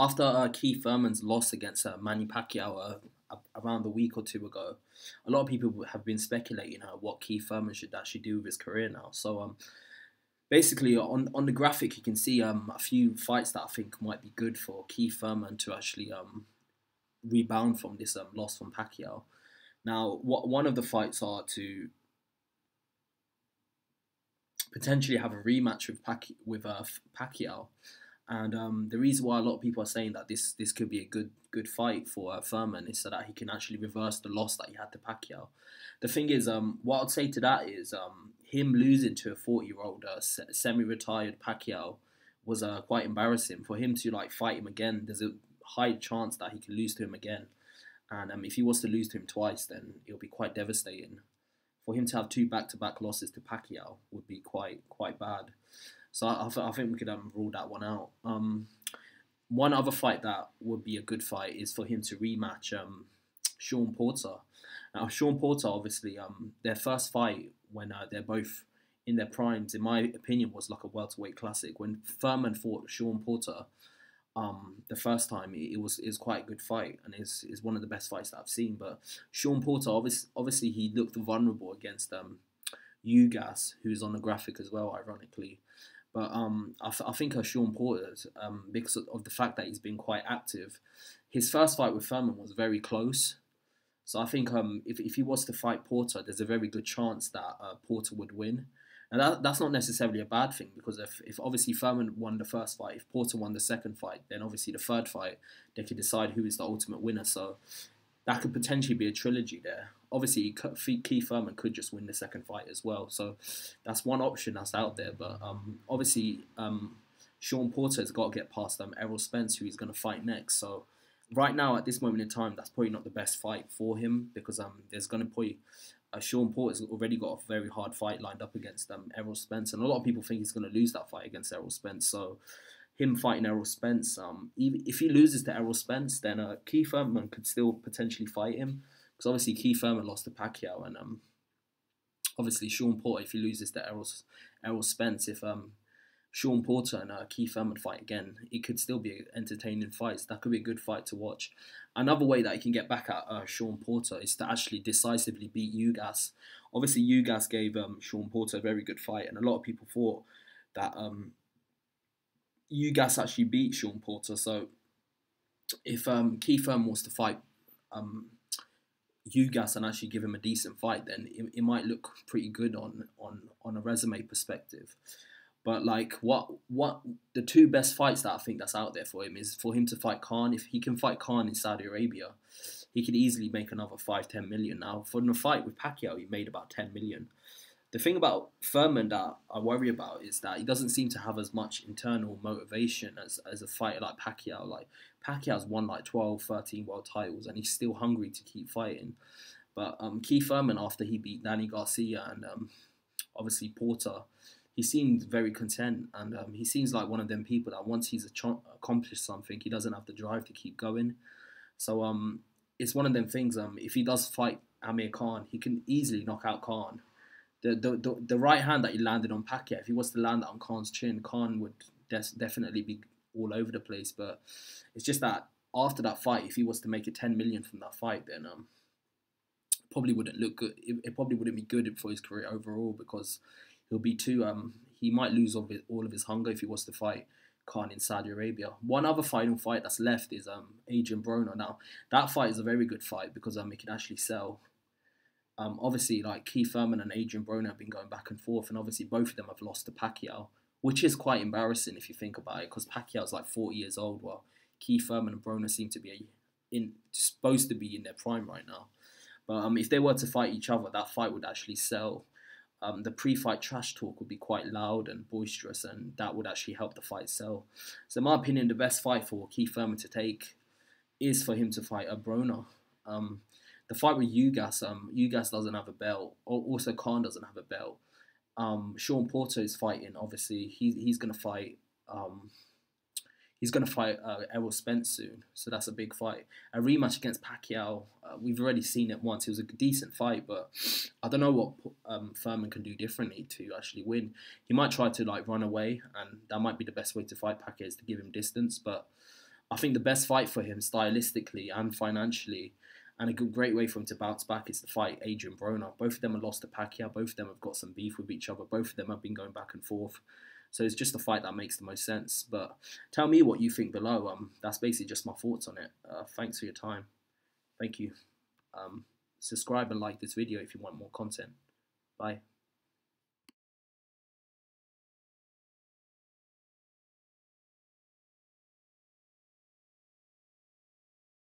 After Keith Thurman's loss against Manny Pacquiao around a week or two ago, a lot of people have been speculating what Keith Thurman should actually do with his career now. So basically, on the graphic, you can see a few fights that I think might be good for Keith Thurman to actually rebound from this loss from Pacquiao. Now, one of the fights are to potentially have a rematch with Pacquiao. And the reason why a lot of people are saying that this could be a good fight for Thurman is so that he can actually reverse the loss that he had to Pacquiao. The thing is, what I'd say to that is him losing to a 40-year-old semi-retired Pacquiao was quite embarrassing. For him to fight him again, there's a high chance that he can lose to him again. And if he was to lose to him twice, then it'll be quite devastating. For him to have two back-to-back losses to Pacquiao would be quite bad. So I think we could rule that one out. One other fight that would be a good fight is for him to rematch Sean Porter. Now, Sean Porter, obviously, their first fight when they're both in their primes, in my opinion, was like a welterweight classic. When Thurman fought Sean Porter the first time, it was quite a good fight, and is one of the best fights that I've seen. But Sean Porter, obviously, he looked vulnerable against Ugas, who's on the graphic as well, ironically. But I think Sean Porter, because of the fact that he's been quite active, his first fight with Thurman was very close. So I think if he was to fight Porter, there's a very good chance that Porter would win. And that's not necessarily a bad thing, because if obviously Thurman won the first fight, if Porter won the second fight, then obviously the third fight, they could decide who is the ultimate winner. So that could potentially be a trilogy there. Obviously, Keith Thurman could just win the second fight as well. So that's one option that's out there. But obviously, Sean Porter has got to get past Errol Spence, who he's going to fight next. So right now, at this moment in time, that's probably not the best fight for him, because there's going to probably... Sean Porter's already got a very hard fight lined up against Errol Spence. And a lot of people think he's going to lose that fight against Errol Spence. So him fighting Errol Spence, if he loses to Errol Spence, then Keith Thurman could still potentially fight him. Because obviously Keith Thurman lost to Pacquiao, and obviously Sean Porter, if he loses to Errol Spence, if Sean Porter and Keith Thurman fight again, it could still be entertaining fights. That could be a good fight to watch. Another way that he can get back at Sean Porter is to actually decisively beat Ugas. Obviously, Ugas gave Sean Porter a very good fight, and a lot of people thought that Ugas actually beat Sean Porter. So if Keith Thurman was to fight Ugas and actually give him a decent fight, then it might look pretty good on a resume perspective. But what the two best fights that I think that's out there for him is for him to fight Khan. If he can fight Khan in Saudi Arabia, he could easily make another 5-10 million. Now, for the fight with Pacquiao, he made about 10 million. The thing about Thurman that I worry about is that he doesn't seem to have as much internal motivation as a fighter like Pacquiao. Like, Pacquiao's won 12, 13 world titles, and he's still hungry to keep fighting. But Keith Thurman, after he beat Danny Garcia and obviously Porter, he seemed very content, and he seems like one of them people that once he's accomplished something, he doesn't have the drive to keep going. So it's one of them things. If he does fight Amir Khan, he can easily knock out Khan. The right hand that he landed on Pacquiao, if he was to land that on Khan's chin, Khan would definitely be all over the place. But it's just that after that fight, if he was to make it 10 million from that fight, then probably wouldn't look good. It probably wouldn't be good for his career overall, because he'll be too... he might lose all of his hunger if he was to fight Khan in Saudi Arabia. One other final fight that's left is Adrian Broner. Now, that fight is a very good fight because it can actually sell. Obviously, Keith Thurman and Adrian Broner have been going back and forth, and obviously both of them have lost to Pacquiao, which is quite embarrassing if you think about it, because Pacquiao's 40 years old, while Keith Thurman and Broner seem to be supposed to be in their prime right now. But if they were to fight each other, that fight would actually sell. The pre-fight trash talk would be quite loud and boisterous, and that would actually help the fight sell. So in my opinion, the best fight for Keith Thurman to take is for him to fight a Broner. The fight with Ugas, Ugas doesn't have a belt. Also, Khan doesn't have a belt. Sean Porter is fighting. Obviously, he's going to fight. He's going to fight Errol Spence soon, so that's a big fight. A rematch against Pacquiao, we've already seen it once. It was a decent fight, but I don't know what Thurman can do differently to actually win. He might try to run away, and that might be the best way to fight Pacquiao, is to give him distance. But I think the best fight for him stylistically and financially, and a great way for him to bounce back, is to fight Adrian Broner. Both of them have lost to Pacquiao. Both of them have got some beef with each other. Both of them have been going back and forth. So it's just a fight that makes the most sense. But tell me what you think below. That's basically just my thoughts on it. Thanks for your time. Thank you. Subscribe and like this video if you want more content. Bye.